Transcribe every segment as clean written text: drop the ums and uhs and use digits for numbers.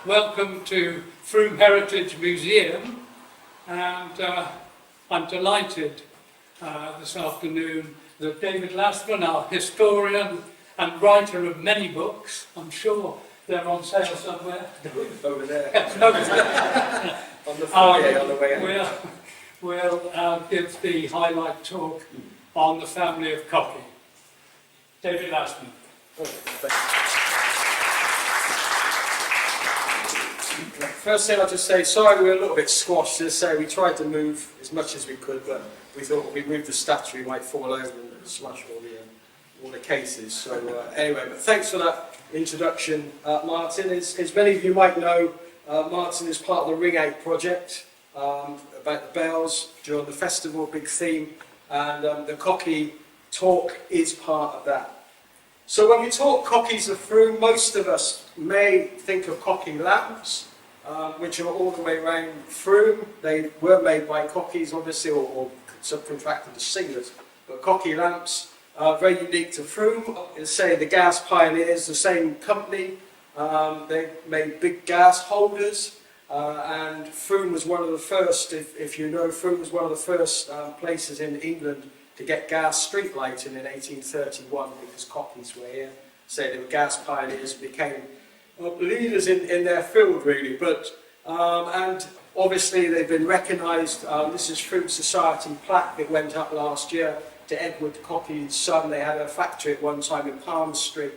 Welcome to Frome Heritage Museum, and I'm delighted this afternoon that David Lassman, our historian and writer of many books, I'm sure they're on sale somewhere. Over there. Over there. On the foyer on the way out. We'll give the highlight talk on the family of Cockey. David Lassman. First thing I'll just say, sorry we're a little bit squashed. As I say, we tried to move as much as we could, but we thought if we moved the statue we might fall over and smash all the cases. So anyway, but thanks for that introduction, Martin. As many of you might know, Martin is part of the Ring Out project about the bells during the festival, big theme, and the Cockey talk is part of that. So when we talk Cockeys of Frome, most of us may think of Cockey lamps, which are all the way around Frome. They were made by Cockeys, obviously, or subcontracted to singers, but Cockey lamps are very unique to Frome. As say, the gas pioneers, the same company, they made big gas holders, and Frome was one of the first, if you know, Frome was one of the first places in England to get gas street lighting in 1831, because Cockeys were here. So they were gas pioneers, became leaders in their field really, but and obviously they've been recognised. This is Frome Society plaque that went up last year to Edward Cockey's son. They had a factory at one time in Palm Street,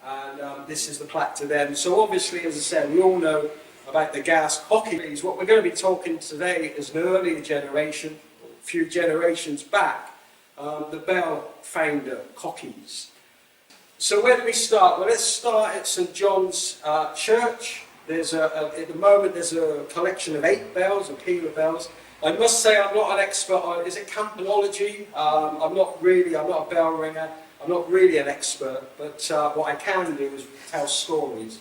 and this is the plaque to them. So obviously, as I said, we all know about the gas Cockeys. What we're going to be talking today is an earlier generation, a few generations back, the bell founder Cockeys. So where do we start? Well, let's start at St John's Church. There's at the moment there's a collection of 8 bells, a peal of bells. I must say I'm not an expert on, is it campanology? I'm not a bell ringer. I'm not really an expert, but what I can do is tell stories.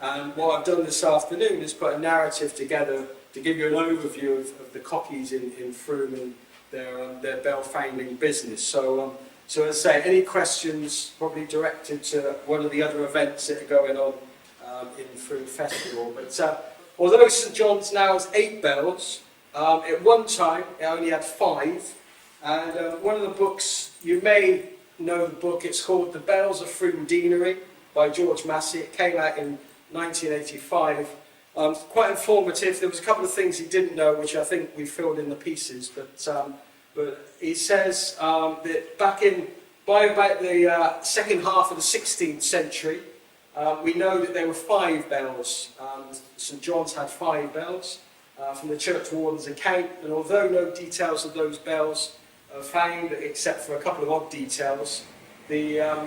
And what I've done this afternoon is put a narrative together to give you an overview of the Cockeys in Frome and their bell founding business. So as I say, any questions probably directed to one of the other events that are going on in Frome Festival. But although St John's now has 8 bells, at one time it only had 5. And one of the books, you may know the book, it's called The Bells of Frome Deanery by George Massey. It came out in 1985. Quite informative. There was a couple of things he didn't know, which I think we filled in the pieces, but he says that by about the second half of the 16th century, we know that there were 5 bells. St John's had 5 bells from the church warden's account, and although no details of those bells are found, except for a couple of odd details, they're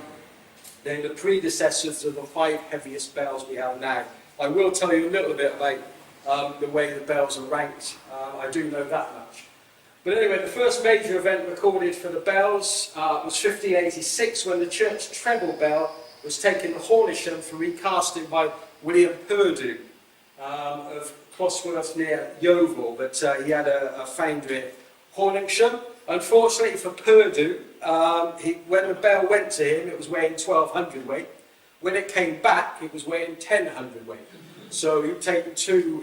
the predecessors of the 5 heaviest bells we have now. I will tell you a little bit about the way the bells are ranked. I do know that much. But anyway, the first major event recorded for the bells was 1586, when the church treble bell was taken to Hornisham for recasting by William Purdue of Closworth near Yeovil, but he had a foundry at Hornisham. Unfortunately for Purdue, when the bell went to him, it was weighing 1200 weight. When it came back, it was weighing 1000 weight. So he'd taken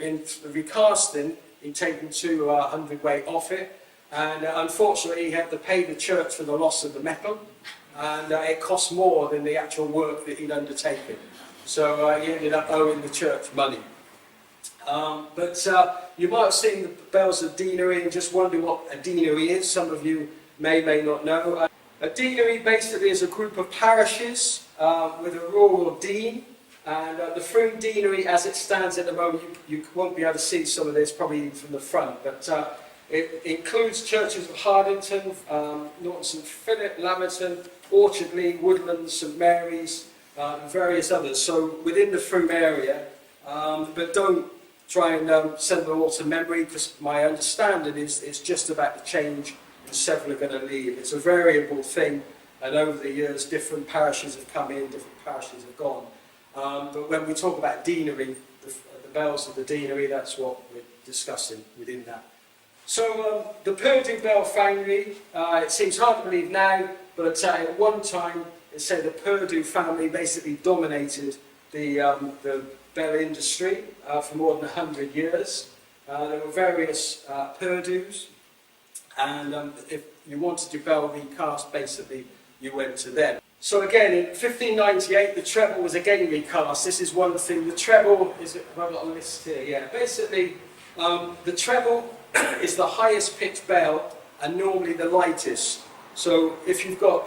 in the recasting, he'd taken 200 weight off it. And unfortunately, he had to pay the church for the loss of the metal, and it cost more than the actual work that he'd undertaken. So he ended up owing the church money. But you might have seen the bells of deanery and just wonder what a deanery is. Some of you may not know. A deanery basically is a group of parishes with a rural dean. And the Frome Deanery, as it stands at the moment, you won't be able to see some of this probably from the front, but it includes churches of Hardington, Norton St Philip, Lamerton, Orchardley, Woodlands, St Mary's, and various others. So within the Frome area, but don't try and send them all to memory, because my understanding is it's just about to change and several are going to leave. It's a variable thing, and over the years different parishes have come in, different parishes have gone. But when we talk about deanery, the bells of the deanery, that's what we're discussing within that. So the Purdue Bell Foundry, it seems hard to believe now, but at one time it said the Purdue family basically dominated the bell industry for more than 100 years. There were various purdues, and if you wanted your bell recast, basically you went to them. So again, in 1598, the treble was again recast. This is one thing. The treble is, I've got a list here. Yeah, basically, the treble is the highest pitched bell and normally the lightest. So if you've got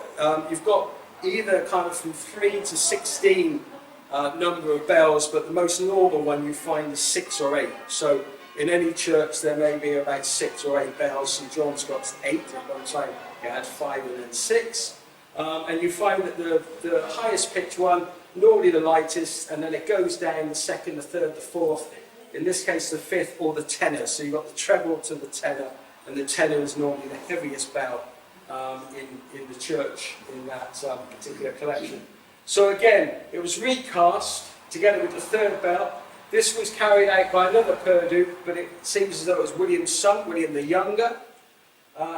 either kind of from 3 to 16 number of bells, but the most normal one you find is 6 or 8. So in any church there may be about 6 or 8 bells. St John's got 8 at one time. It had 5 and then 6. And you find that the highest pitched one, normally the lightest, and then it goes down the second, the third, the fourth, in this case the fifth, or the tenor. So you've got the treble to the tenor, and the tenor is normally the heaviest bell in the church in that particular collection. So again, it was recast together with the third bell. This was carried out by another Purdue, but it seems as though it was William's son, William the Younger.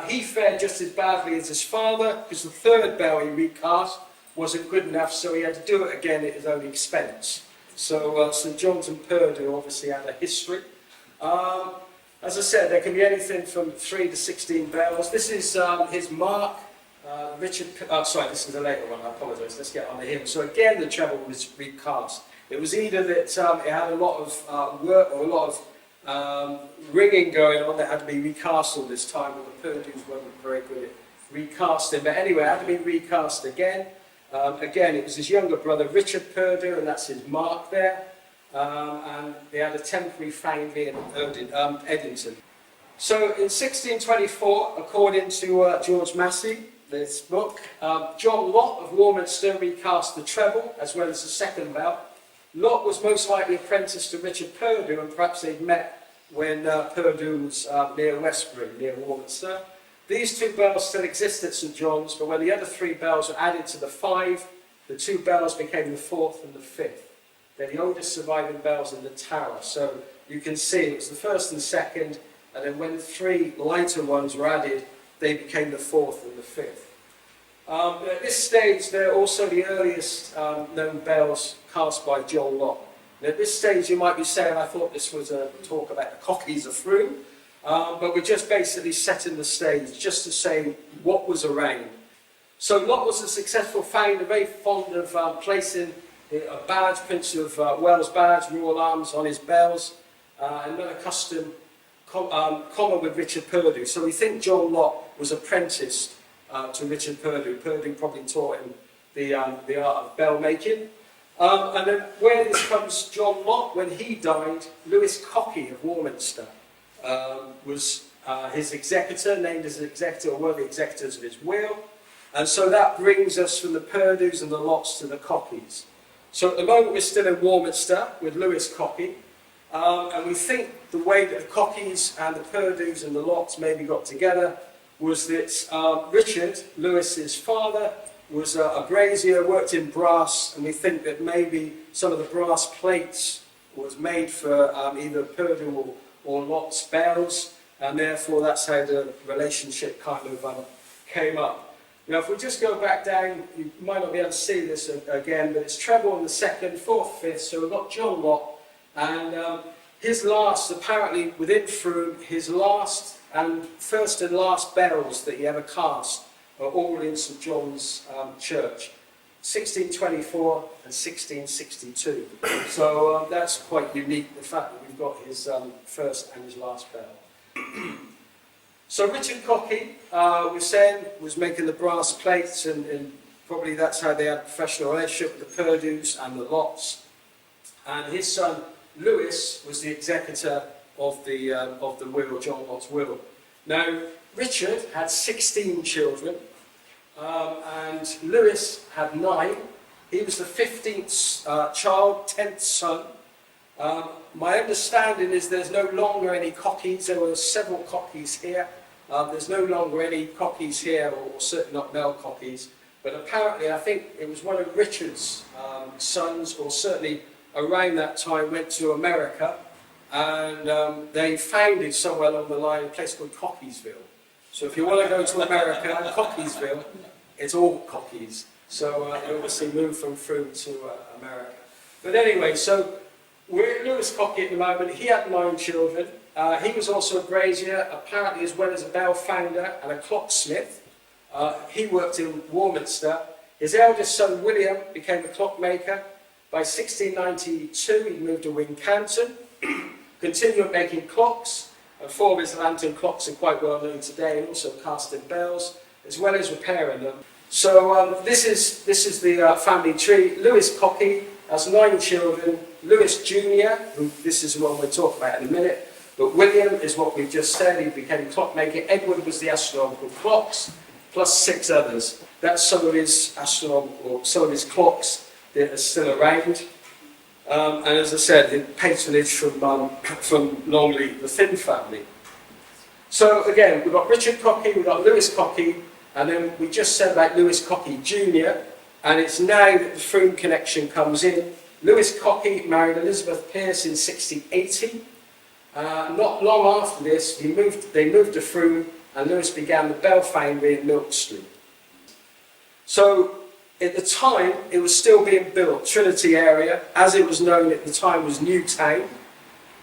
He fared just as badly as his father, because the third bell he recast wasn't good enough, so he had to do it again at his own expense. So St John's and Purdue obviously had a history. As I said, there can be anything from 3 to 16 bells. This is his mark. Sorry, this is a later one, I apologise. Let's get on to him. So again, the treble was recast. It was either that it had a lot of work or a lot of ringing going on that had to be recast all this time, but the Purdues weren't very good at recasting. But anyway, it had to be recast again. Again, it was his younger brother, Richard Purdue, and that's his mark there. And they had a temporary foundry in Edington. So in 1624, according to George Massey, this book, John Lott of Warminster recast the treble as well as the second bell. Lott was most likely apprenticed to Richard Purdue, and perhaps they'd met when Purdue was near Westbury, near Warminster. These 2 bells still exist at St John's, but when the other 3 bells were added to the 5, the 2 bells became the 4th and the 5th. They're the oldest surviving bells in the tower. So you can see it was the 1st and 2nd, and then when 3 lighter ones were added, they became the 4th and the 5th. At this stage, they're also the earliest known bells cast by John Lott. And at this stage, you might be saying, I thought this was a talk about the Cockeys of Frome, but we're just basically setting the stage, just to say what was around. So Lott was a successful founder, very fond of placing a badge, Prince of Wales badge, Royal Arms on his bells, another custom common with Richard Purdue. So we think John Lott was apprenticed to Richard Purdue. Purdue probably taught him the art of bell making. And then where this comes, John Lott, when he died, Lewis Cockey of Warminster was his executor, named as an executor, or one of the executors of his will. And so that brings us from the Purdues and the Lotts to the Cockeys. So at the moment we're still in Warminster with Lewis Cockey. And we think the way that the Cockeys and the Purdues and the Lotts maybe got together was that Richard, Lewis's father, was a brazier, worked in brass, and we think that maybe some of the brass plates was made for either Purdue or Lott's bells, and therefore that's how the relationship kind of came up. Now if we just go back down, you might not be able to see this again, but it's treble on the 2nd, 4th, 5th, so we've got John Lott, and his last, apparently within Frome, his last and first and last bells that he ever cast are all in St John's Church, 1624 and 1662. So that's quite unique, the fact that we've got his first and his last bell. So Richard Cockey, we're saying, was making the brass plates, and probably that's how they had a professional relationship with the Purdues and the Lotts. And his son Lewis was the executor of the will, John Lott's will. Now, Richard had 16 children, and Lewis had 9. He was the 15th child, 10th son. My understanding is there's no longer any Cockeys. There were several Cockeys here. There's no longer any Cockeys here, or certainly not male Cockeys. But apparently, I think it was one of Richard's sons, or certainly around that time, went to America, and they founded somewhere along the line a place called Cockeysville. So if you want to go to America, Cockeysville, it's all Cockeys. So they obviously moved from Frome to America. But anyway, so We're at Lewis Cockey at the moment. He had 9 children. He was also a brazier, apparently, as well as a bell-founder and a clocksmith. He worked in Warminster. His eldest son, William, became a clockmaker. By 1692, he moved to Wincanton, continued making clocks, and 4 of his lantern clocks are quite well known today, and also casting bells, as well as repairing them. So this is the family tree. Lewis Cockey has 9 children. Lewis Jr., who this is the one we'll talk about in a minute, but William is what we've just said, he became a clockmaker. Edward was the astronomical clocks, plus 6 others. That's some of his astronomical, some of his clocks that are still around. And as I said, the patronage from Longley, the Finn family. So again, we've got Richard Cockey, we've got Lewis Cockey, and then we just said about Lewis Cockey Jr., and it's now that the Frome connection comes in. Lewis Cockey married Elizabeth Pearce in 1680. Not long after this, they moved to Frome, and Lewis began the bell-foundry in Milk Street. So at the time, it was still being built. Trinity area, as it was known at the time, was New Town.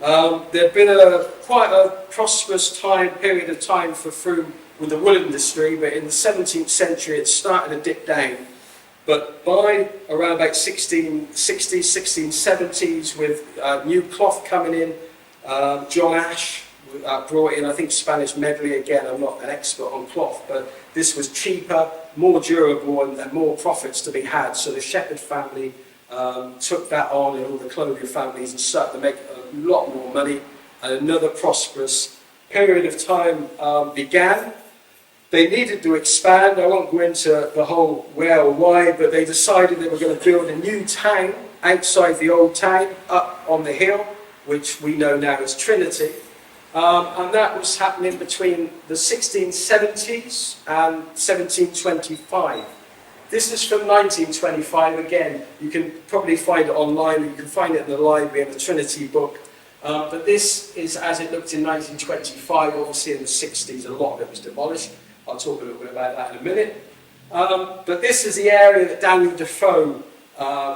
There'd been quite a prosperous period of time for Frome with the wool industry, but in the 17th century it started to dip down. But by around about 1660s, 1670s, with new cloth coming in, John Ash brought in, I think, Spanish medley. Again, I'm not an expert on cloth, but this was cheaper, more durable, and more profits to be had. So the Shepherd family took that on, and all the clothing families, and started to make a lot more money. And another prosperous period of time began. They needed to expand. I won't go into the whole where or why, but they decided they were going to build a new town outside the old town, up on the hill, which we know now as Trinity. And that was happening between the 1670s and 1725. This is from 1925. Again, you can probably find it online, you can find it in the library in the Trinity book. But this is as it looked in 1925. Obviously in the 60s a lot of it was demolished. I'll talk a little bit about that in a minute. But this is the area that Daniel Defoe,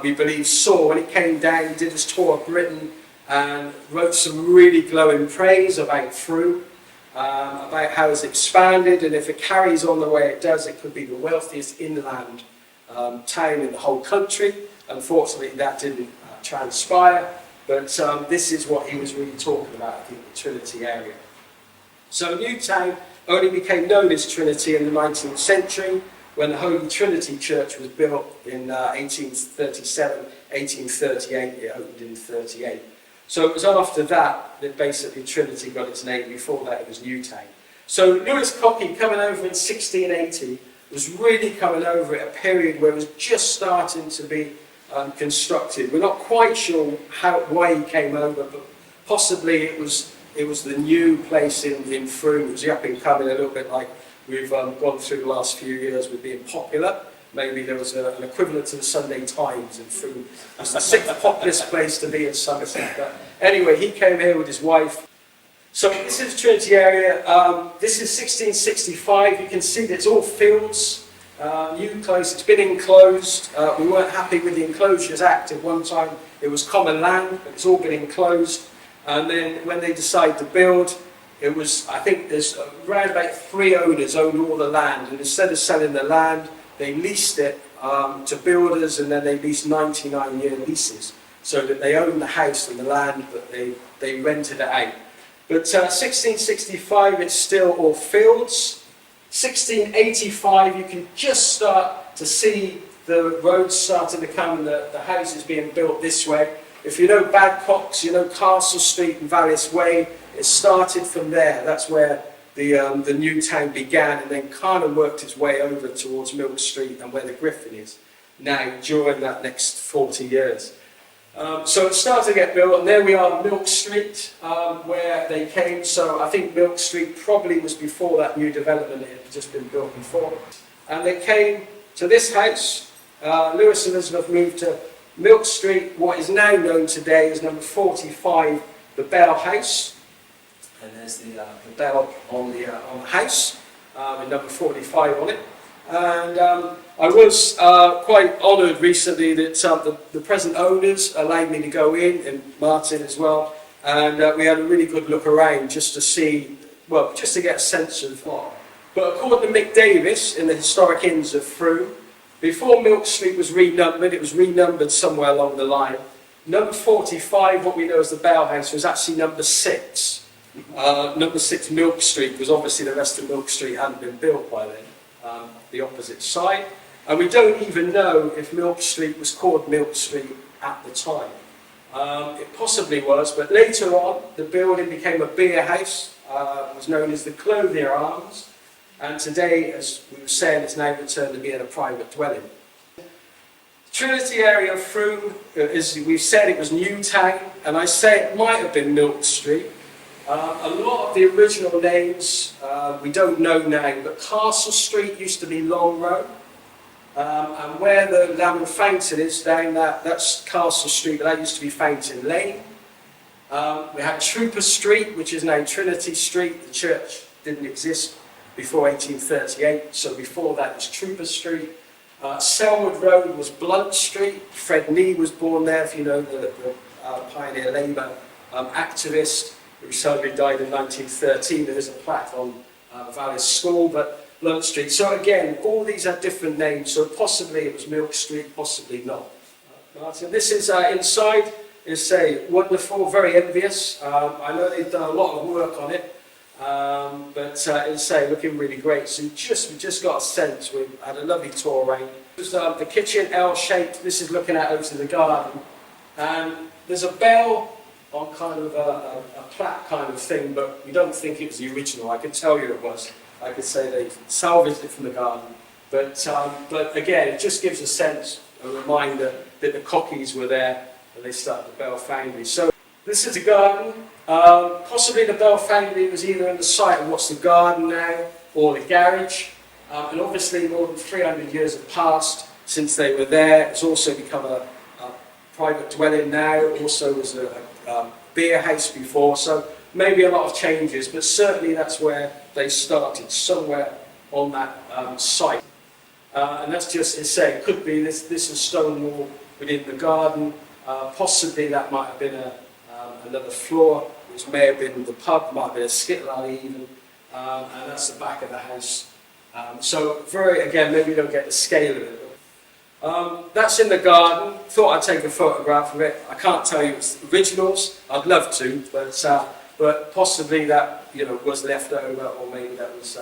we believe, saw when he came down, did his tour of Britain, and wrote some really glowing praise about Frome, about how it's expanded, and if it carries on the way it does, it could be the wealthiest inland town in the whole country. Unfortunately, that didn't transpire, but this is what he was really talking about, I think, the Trinity area. So Newtown only became known as Trinity in the 19th century, when the Holy Trinity Church was built in 1837, 1838, it opened in 38. So it was after that that basically Trinity got its name. Before that it was Newtown. So Lewis Cockey coming over in 1680 was really coming over at a period where it was just starting to be constructed. We're not quite sure why he came over, but possibly it was the new place in Frome. It was the up and coming, a little bit like we've gone through the last few years with being popular. Maybe there was an equivalent to the Sunday Times in Frome. It was the 6th populous place to be in Somerset. But anyway, he came here with his wife. So this is the Trinity area. This is 1665. You can see that it's all fields. New close. It's been enclosed. We weren't happy with the Enclosures Act at one time. It was common land, but it's all been enclosed. And then when they decided to build, it was, I think there's around about 3 owners owned all the land. And instead of selling the land, they leased it to builders, and then they leased 99-year leases, so that they owned the house and the land, but they rented it out. But 1665, it's still all fields. 1685, you can just start to see the roads starting to come and the houses being built this way. If you know Badcocks, you know Castle Street and Vallis Way, it started from there. That's where the new town began, and then kind of worked its way over towards Milk Street and where the Griffin is now during that next 40 years. So it started to get built, and there we are, Milk Street, where they came. So I think Milk Street probably was before that new development. It had just been built before. And they came to this house. Lewis and Elizabeth moved to Milk Street, what is now known today as number 45, the Bell House. And there's the bell on the house, with number 45 on it. And I was quite honoured recently that the present owners allowed me to go in, and Martin as well, and we had a really good look around just to see, well, just to get a sense of what. But according to Mick Davis in the Historic Inns of Frome, before Milk Street was renumbered, it was renumbered somewhere along the line. Number 45, what we know as the Bell House, was actually number 6. Number 6 Milk Street, because obviously the rest of Milk Street hadn't been built by then, the opposite side. And we don't even know if Milk Street was called Milk Street at the time. It possibly was, but later on the building became a beer house, was known as the Clothier Arms, and today, as we were saying, it's now returned to being a private dwelling. The Trinity area of Frome, as we've said, it was Newtown, and I say it might have been Milk Street. A lot of the original names we don't know now, but Castle Street used to be Long Row, and where the Lassman Fountain is down that's Castle Street, but that used to be Fountain Lane. We had Trooper Street, which is now Trinity Street. The church didn't exist before 1838, so before that was Trooper Street. Selwood Road was Blunt Street. Fred Nee was born there, if you know, the pioneer Labour activist who sadly died in 1913. There is a plaque on Vallis School, but Blunt Street. So again, all these are different names, so possibly it was Milk Street, possibly not. So this is inside. It's wonderful, very envious. I know they've done a lot of work on it. But it's looking really great. So we just got a sense. We had a lovely tour around. There's the kitchen L-shaped. This is looking out over to the garden, and there's a bell on kind of a plaque kind of thing, but we don't think it was the original. I could tell you it was. I could say they salvaged it from the garden, but again, it just gives a sense, a reminder that the Cockeys were there and they started the bell-foundry. So this is the garden. Possibly the bell-foundry was either in the site of what's the garden now, or the garage. And obviously more than 300 years have passed since they were there. It's also become a private dwelling now. It also was a beer house before, so maybe a lot of changes, but certainly that's where they started, somewhere on that site. And that's just to say, it could be this is stone wall within the garden. Possibly that might have been another floor, which may have been the pub, might have been a skittle alley even, and that's the back of the house. So again, maybe you don't get the scale of it. That's in the garden. Thought I'd take a photograph of it. I can't tell you it's originals. I'd love to, but possibly that was left over, or maybe that was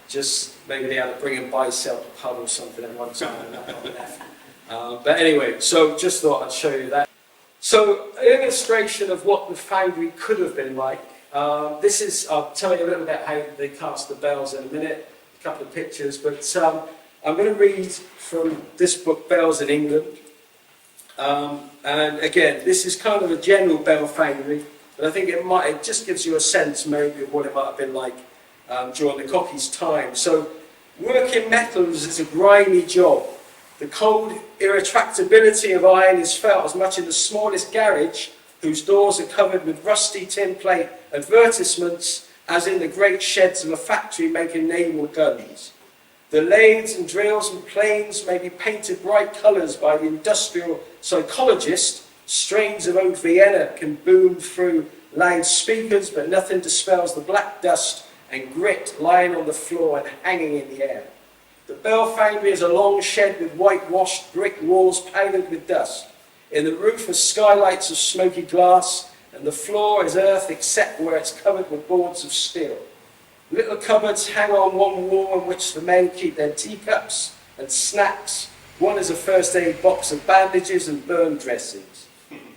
just maybe they had to bring and buy, sell to pub or something at one time and that got left. But anyway, so just thought I'd show you that. So, an illustration of what the foundry could have been like. This is, I'll tell you a little bit how they cast the bells in a minute, a couple of pictures, but I'm going to read from this book, Bells in England. And again, this is kind of a general bell foundry, but I think it just gives you a sense maybe of what it might have been like during the Cockeys' time. So, working metals is a grimy job. The cold irretractability of iron is felt as much in the smallest garage, whose doors are covered with rusty tin plate advertisements, as in the great sheds of a factory making naval guns. The lathes and drills and planes may be painted bright colours by the industrial psychologist. Strains of old Vienna can boom through loud speakers, but nothing dispels the black dust and grit lying on the floor and hanging in the air. The bell foundry is a long shed with whitewashed brick walls powdered with dust. In the roof are skylights of smoky glass, and the floor is earth except where it's covered with boards of steel. Little cupboards hang on one wall in which the men keep their teacups and snacks. One is a first aid box of bandages and burn dressings.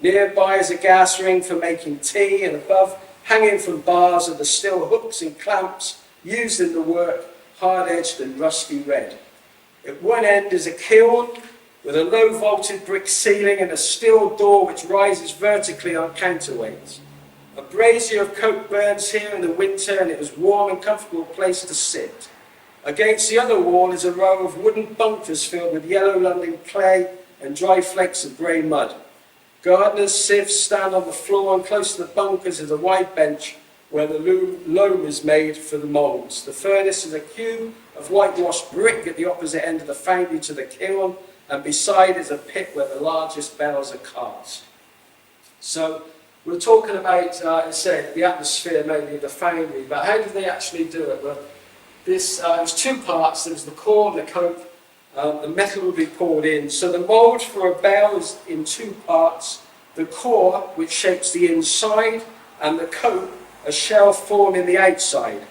Nearby is a gas ring for making tea, and above, hanging from bars, are the steel hooks and clamps used in the work, hard-edged and rusty red. At one end is a kiln with a low-vaulted brick ceiling and a steel door which rises vertically on counterweights. A brazier of coke burns here in the winter, and it was a warm and comfortable place to sit. Against the other wall is a row of wooden bunkers filled with yellow London clay and dry flakes of grey mud. Gardeners' sieves stand on the floor, and close to the bunkers is a wide bench where the loam is made for the moulds. The furnace is a cube of whitewashed brick at the opposite end of the foundry to the kiln, and beside is a pit where the largest bells are cast. So we're talking about, as I said, the atmosphere mainly of the foundry, but how did they actually do it? Well, this was two parts. There was the core and the cope. The metal would be poured in. So the mould for a bell is in two parts. The core, which shapes the inside, and the cope, a shell forming the outside.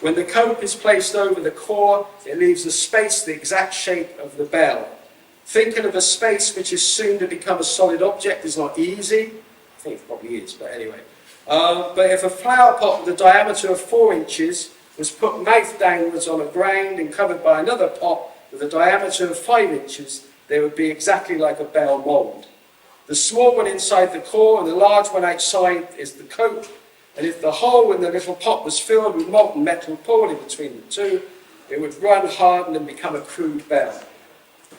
When the cope is placed over the core, it leaves a space the exact shape of the bell. Thinking of a space which is soon to become a solid object is not easy. I think it probably is, but anyway. But if a flower pot with a diameter of 4 inches was put mouth downwards on a ground and covered by another pot with a diameter of 5 inches, they would be exactly like a bell mould. The small one inside the core and the large one outside is the cope, and if the hole in the little pot was filled with molten metal poured in between the two, it would run, harden and become a crude bell.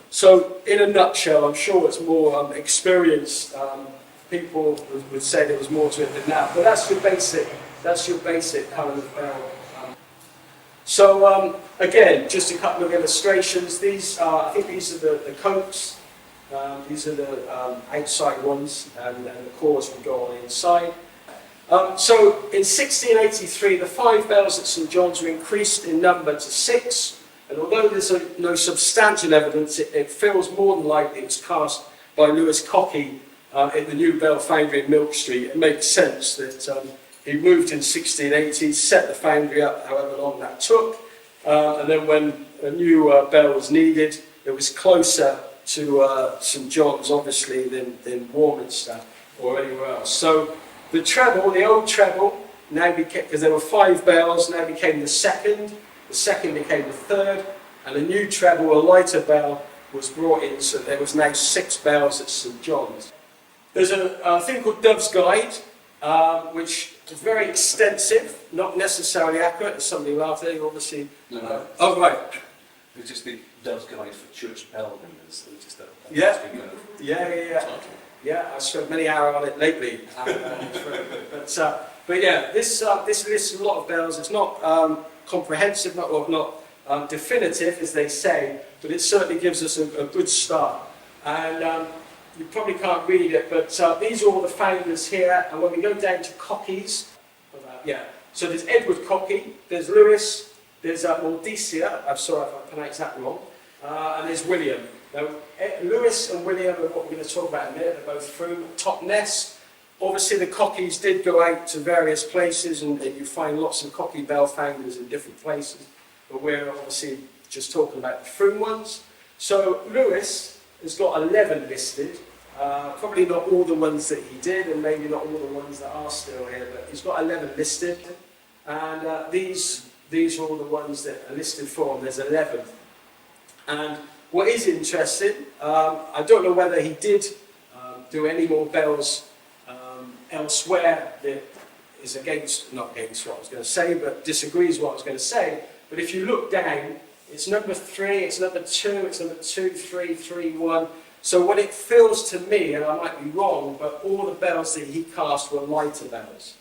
So in a nutshell, I'm sure it's more experienced people would say there was more to it than that, but that's your basic kind of bell. So again, just a couple of illustrations. These are, I think these are the copes. These are the outside ones, and the cores would go on inside. So in 1683, the 5 bells at St John's were increased in number to 6, and although there's no substantial evidence, it feels more than likely it was cast by Lewis Cockey in the new bell foundry in Milk Street. It makes sense that he moved in 1680, set the foundry up however long that took, and then when a new bell was needed, it was closer to St John's, obviously, than Warminster or anywhere else. So the treble, the old treble, now became, because there were 5 bells, now became the second became the third, and a new treble, a lighter bell, was brought in, so there was now 6 bells at St John's. There's a thing called Dove's Guide, which is very extensive, not necessarily accurate, as somebody laughed at, obviously. No. Oh, right. It's just the Dove's Guide for Church bell ringers. Yeah, I've spent many hours on it lately. But yeah, this lists a lot of bells. It's not comprehensive, not definitive, as they say, but it certainly gives us a good start. And you probably can't read it, but these are all the founders here. And when we go down to Cockeys, so there's Edward Cockey, there's Lewis, there's Mordicia, I'm sorry if I pronounced that wrong, and there's William. Now, Lewis and William are what we're going to talk about in a minute. They're both Frome top nest. Obviously, the Cockeys did go out to various places, and you find lots of Cockey bell founders in different places. But we're obviously just talking about the Frome ones. So Lewis has got 11 listed. Probably not all the ones that he did, and maybe not all the ones that are still here, but he's got 11 listed. And these are all the ones that are listed for him. There's 11. And what is interesting, I don't know whether he did do any more bells elsewhere that is not against what I was going to say, but disagrees what I was going to say. But if you look down, it's number 3, it's number 2, it's number 2, 3, 3, 1. So what it feels to me, and I might be wrong, but all the bells that he cast were lighter bells.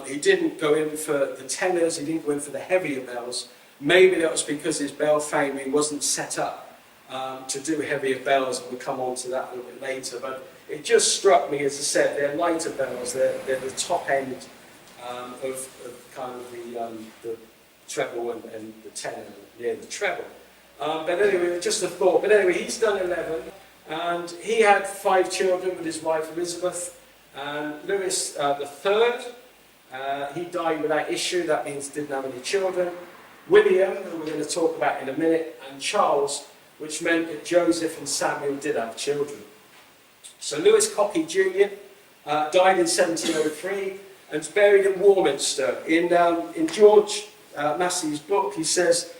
He didn't go in for the tenors, he didn't go in for the heavier bells. Maybe that was because his bell foundry wasn't set up to do heavier bells, and we'll come on to that a little bit later. But it just struck me, as I said, they're lighter bells, they're the top end of kind of the treble and the tenor near the treble. But anyway, just a thought. But anyway, he's done 11, and he had 5 children with his wife Elizabeth. And Lewis the third, he died without issue. That means didn't have any children. William, who we're going to talk about in a minute, and Charles, which meant that Joseph and Samuel did have children. So Lewis Cockey Jr. Died in 1703 and is buried in Warminster. In George Massey's book, he says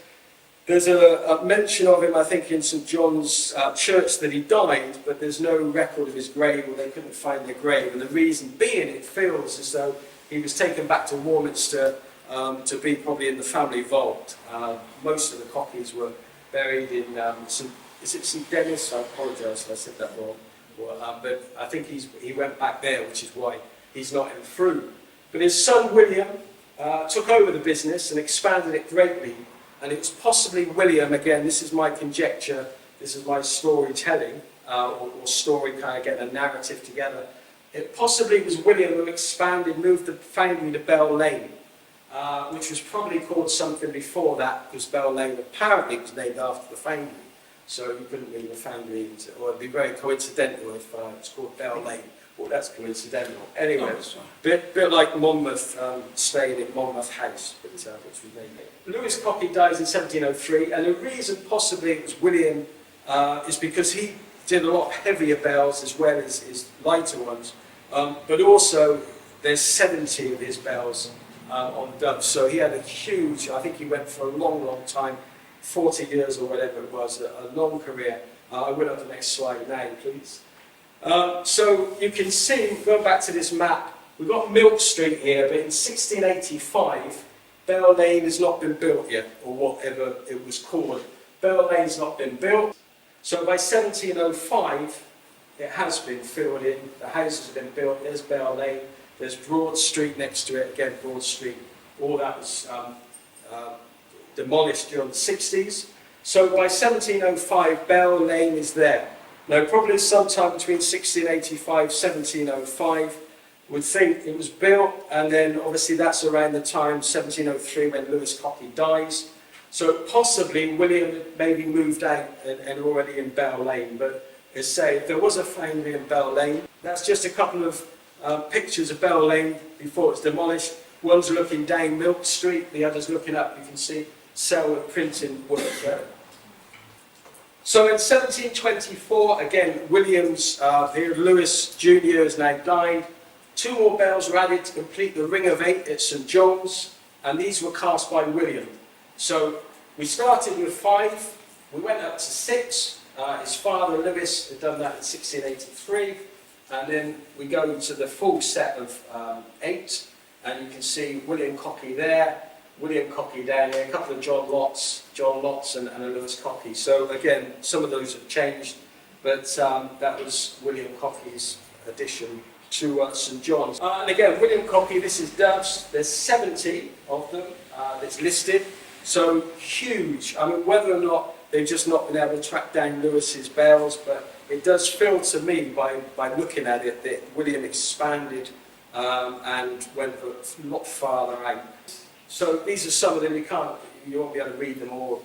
there's a mention of him, I think, in St John's Church that he died, but there's no record of his grave, or they couldn't find the grave. And the reason being, it feels as though he was taken back to Warminster to be probably in the family vault. Most of the Cockeys were buried in is it St Dennis? I apologise if I said that wrong. But I think he went back there, which is why he's not in Frome. But his son William took over the business and expanded it greatly. and it was possibly William, again, this is my conjecture, this is my storytelling, or story kind of getting a narrative together. It possibly was William who moved the foundry to Bell Lane, which was probably called something before that, because Bell Lane apparently was named after the foundry. So you couldn't move the foundry into, or it'd be very coincidental if it's called Bell Lane. Well, that's coincidental. Anyway, bit like Monmouth, staying in Monmouth House, but, which we named it. Lewis Cockey dies in 1703, and the reason possibly it was William is because he did a lot heavier bells as well as his lighter ones, but also there's 70 of his bells on Doves, so he had a huge, I think he went for a long time, 40 years or whatever it was, a long career. I will have the next slide now, please. So you can see, going back to this map, we've got Milk Street here, but in 1685, Bell Lane has not been built yet, or whatever it was called. Bell Lane's not been built. So by 1705, it has been filled in, the houses have been built, there's Bell Lane, there's Broad Street next to it, again Broad Street, all that was demolished during the 60s. So by 1705, Bell Lane is there. Now probably sometime between 1685 1705, would think it was built, and then obviously that's around the time 1703 when Lewis Cockey dies. So possibly William maybe moved out and already in Bell Lane, but as say, if there was a foundry in Bell Lane, that's just a couple of pictures of Bell Lane before it's demolished. One's looking down Milk Street, the other's looking up, you can see cell and printing work there. So in 1724, again, Williams, here Lewis Jr. has now died. 2 more bells were added to complete the Ring of 8 at St John's, and these were cast by William. So we started with 5, we went up to 6, his father Lewis had done that in 1683, and then we go into the full set of 8, and you can see William Cockey there, William Cockey down here, a couple of John Lotts and a Lewis Cockey. So again, some of those have changed, but that was William Cockey's addition to St John's. And again, William Cockey, this is Doves, there's 70 of them that's listed, so huge. I mean, whether or not they've just not been able to track down Lewis's bells, but it does feel to me, by looking at it, that William expanded and went a lot farther out. So these are some of them, you won't be able to read them all,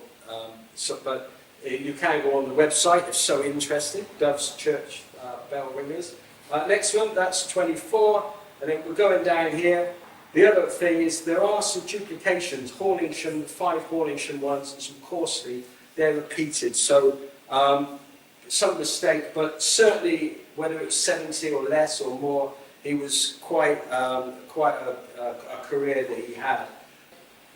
but you can go on the website if so interested, Doves Church Bell Ringers. Next one, that's 24, and then we're going down here. The other thing is there are some duplications, Horningsham, 5 Horningsham ones and some Corsley, they're repeated, so some mistake, but certainly whether it was 70 or less or more, he was quite a career that he had.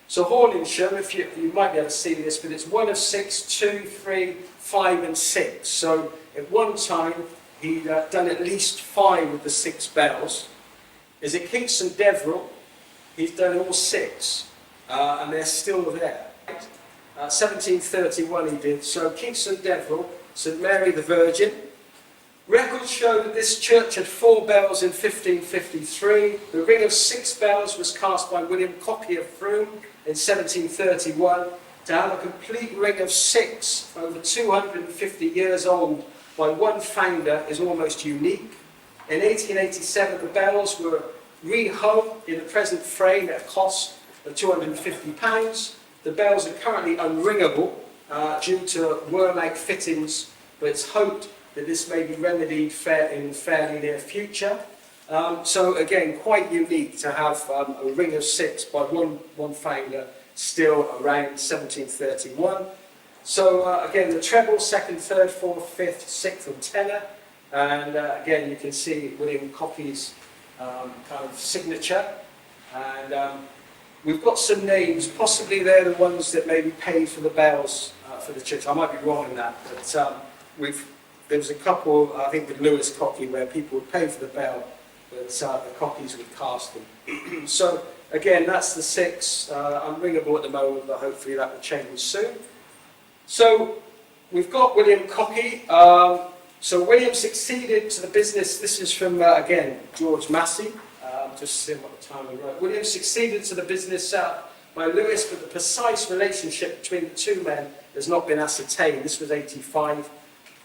So Horningsham, if you might be able to see this, but it's 1 of 6, 2, 3, 5 and 6. So at one time he'd done at least 5 of the 6 bells. Is at Kingston Deverill, he's done all 6, and they're still there. 1731 he did, so Kingston Deverill, St Mary the Virgin. Records show that this church had 4 bells in 1553. The ring of 6 bells was cast by William Cockey of Frome in 1731. To have a complete ring of 6 over 250 years old by one founder is almost unique. In 1887 the bells were rehung in the present frame at a cost of £250. The bells are currently unringable due to worm-out fittings, but it's hoped that this may be remedied in the fairly near future. So again, quite unique to have a ring of 6 by one founder still around 1731. So again, the treble, 2nd, 3rd, 4th, 5th, 6th and tenor. And again, you can see William Cockey's kind of signature. And we've got some names, possibly they're the ones that maybe paid for the bells for the church. I might be wrong in that, but there was a couple, I think with Lewis Cockey, where people would pay for the bell, but the Cockeys would cast them. So again, that's the 6, unringable at the moment, but hopefully that will change soon. So we've got William Cockey. So William succeeded to the business, this is from, again, George Massey, just seeing what the time we wrote. William succeeded to the business by Lewis, but the precise relationship between the two men has not been ascertained. This was 85.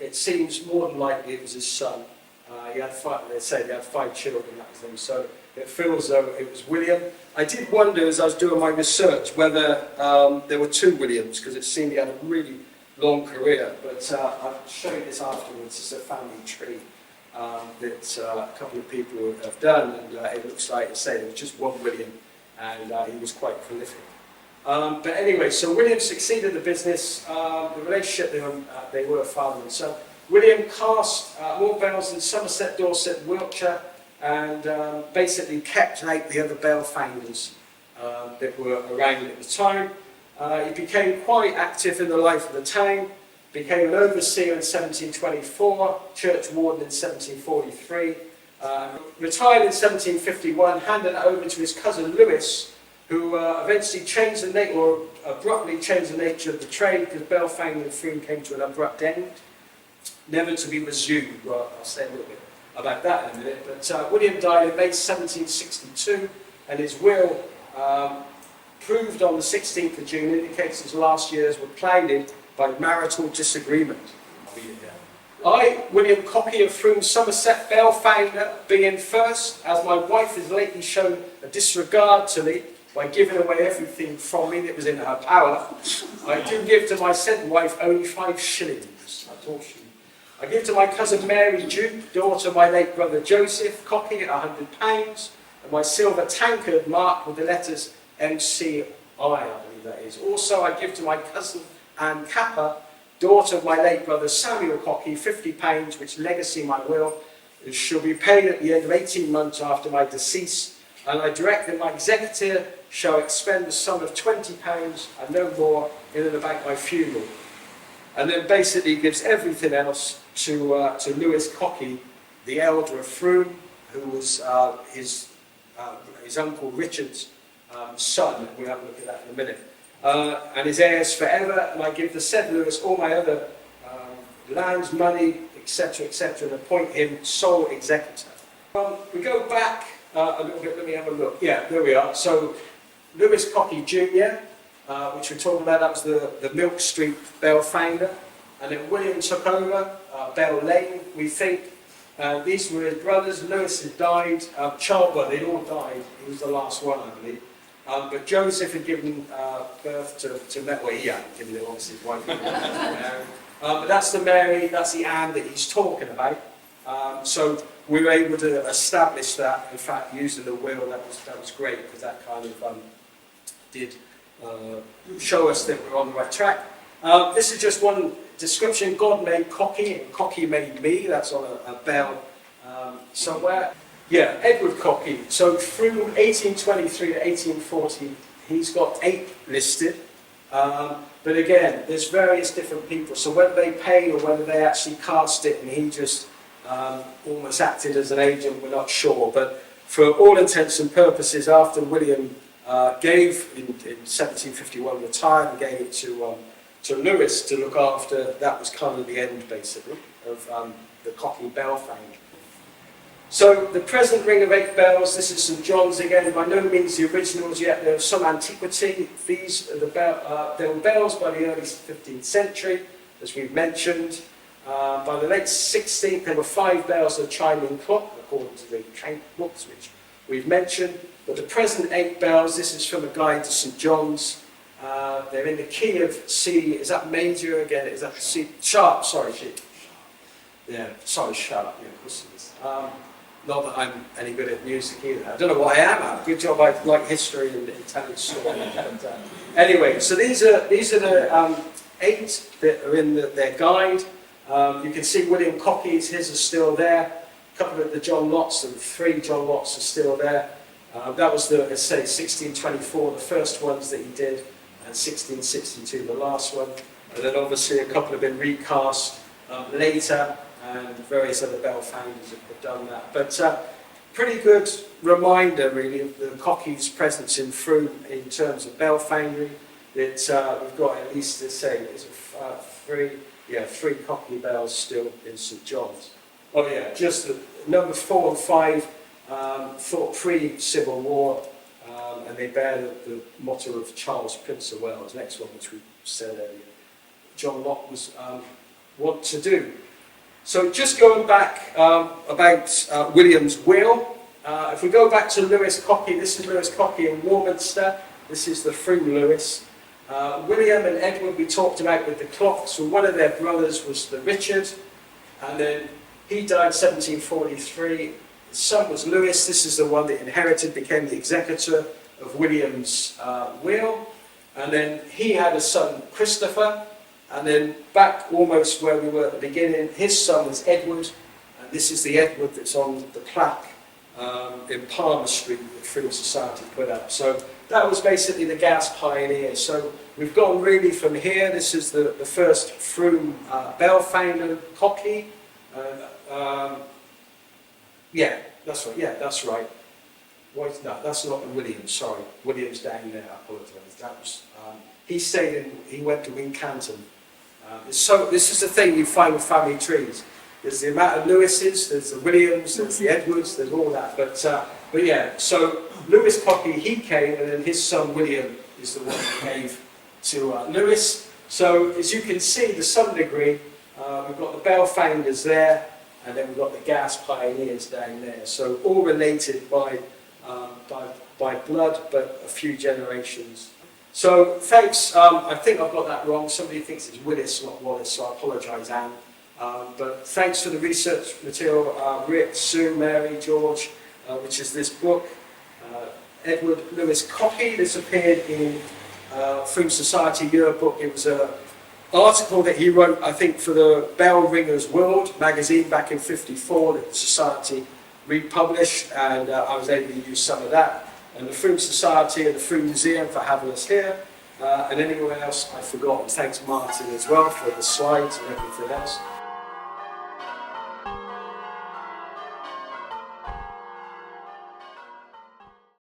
It seems more than likely it was his son. He had five, they say he had 5 children, that was them, so it feels as though it was William. I did wonder as I was doing my research whether there were 2 Williams, because it seemed he had a really long career, but I'll show you this afterwards. It's a family tree that a couple of people have done, and it looks like, say, there was just 1 William, and he was quite prolific. But anyway, so William succeeded the business, the relationship, they were father and son. William cast more bells in Somerset, Dorset, Wiltshire, and basically kept out the other bell founders that were around at the time. He became quite active in the life of the town, became an overseer in 1724, church warden in 1743, retired in 1751, handed it over to his cousin Lewis, who eventually changed the nature, or abruptly changed the nature of the trade, because bell founding in Frome came to an abrupt end, never to be resumed. Well, I'll say a little bit about that in a minute. But William died in May 1762, and his will, proved on the 16th of June, indicates his last years were clouded by marital disagreement. I, William Cockey of Frome, Somerset, bell founder, being first, as my wife has lately shown a disregard to me by giving away everything from me that was in her power, I do give to my said wife only 5 shillings. That's all she. I give to my cousin Mary Duke, daughter of my late brother Joseph, Cockey, £100, and my silver tankard marked with the letters MCI, I believe that is. Also, I give to my cousin Anne Capper, daughter of my late brother Samuel Cockey, £50, which legacy my will shall be paid at the end of 18 months after my decease, and I direct that my executor shall expend the sum of £20 and no more in and about my funeral. And then basically gives everything else to Lewis Cockey, the elder of Frome, who was his uncle Richard's son. We'll have a look at that in a minute. And his heirs forever, and I give the said Lewis all my other lands, money, etc., etc., and appoint him sole executor. We go back a little bit, let me have a look. Yeah, there we are. So, Lewis Cockey Jr., which we're talking about, that was the Milk Street bell founder, and then William took over, Bell Lane, we think. These were his brothers. Lewis had died, well, they'd all died, he was the last one, I believe. But Joseph had given birth to Mary. Well, he hadn't given it, obviously, his wife. But that's the Mary, that's the Anne that he's talking about. So we were able to establish that, in fact, using the will. That was great, because that kind of did show us that we're on the right track. This is just one description. God made Cockey, and Cockey made me. That's on a bell somewhere. Yeah, Edward Cockey. So from 1823 to 1840, he's got 8 listed. But again, there's various different people. So whether they paid or whether they actually cast it and he just almost acted as an agent, we're not sure. But for all intents and purposes, after William gave, in 1751, retired and gave it to Lewis to look after, that was kind of the end, basically, of the Cockey bell foundry. So the present ring of 8 bells, this is St John's again, by no means the originals yet, there was some antiquity. These are there were bells by the early 15th century, as we've mentioned. By the late 16th, there were 5 bells of chiming clock, according to the count books, which we've mentioned. But the present 8 bells, this is from a guide to St John's. They're in the key of C, is that major again? Is that C? Sharp, sorry, G. Yeah, sorry, sharp, yeah, of course it is. Not that I'm any good at music either. I don't know what I am at. Good job, I like history and telling stories. Anyway, so these are the 8 that are in their guide. You can see William Cockey's, his are still there. A couple of the John Lott's, and 3 John Lott's are still there. That was the, let's say, 1624, the first ones that he did, and 1662, the last one. And then obviously a couple have been recast later, and various other bell founders have done that. But pretty good reminder, really, of the Cockey's presence in Frome in terms of bell foundry. That we've got at least, let's say, is it 3 Cockey bells still in St John's. Oh yeah, just the number 4 and 5 thought pre-Civil War, and they bear the motto of Charles, Prince of Wales, next one, which we said earlier. John Locke was want to do. So just going back about William's will, if we go back to Lewis Cockey, this is Lewis Cockey in Warminster, this is the Frome Lewis. William and Edward we talked about with the clocks, so one of their brothers was the Richard, and then he died 1743, his son was Lewis, this is the one that inherited, became the executor of William's will, and then he had a son Christopher, and then back almost where we were at the beginning, his son was Edward, and this is the Edward that's on the plaque in Palmer Street that Frome Society put up. So that was basically the gas pioneers. So we've gone really from here, this is the first Frome bell-foundry Cockey. Yeah, that's right, that's right. No, that's not the Williams, sorry. Williams down there, I apologise. That was, he went to Wincanton. So this is the thing you find with family trees. There's the amount of Lewises, there's the Williams, there's the Edwards, there's all that. But yeah, so Lewis Cockey, he came, and then his son William is the one who gave to Lewis. So as you can see, to some degree, we've got the bell founders there, and then we've got the gas pioneers down there. So all related by blood, but a few generations. So thanks, I think I've got that wrong. Somebody thinks it's Willis, not Wallace, so I apologise, Anne. But thanks for the research material, Rick, Sue, Mary, George, which is this book. Edward Lewis Cockey, this appeared in Frome Society Yearbook. It was an article that he wrote, I think, for the Bell Ringers World magazine back in '54 that the Society republished, and I was able to use some of that. And the Frome Society and the Frome Museum for having us here, and anywhere else I've forgotten. Thanks Martin as well for the slides and everything else.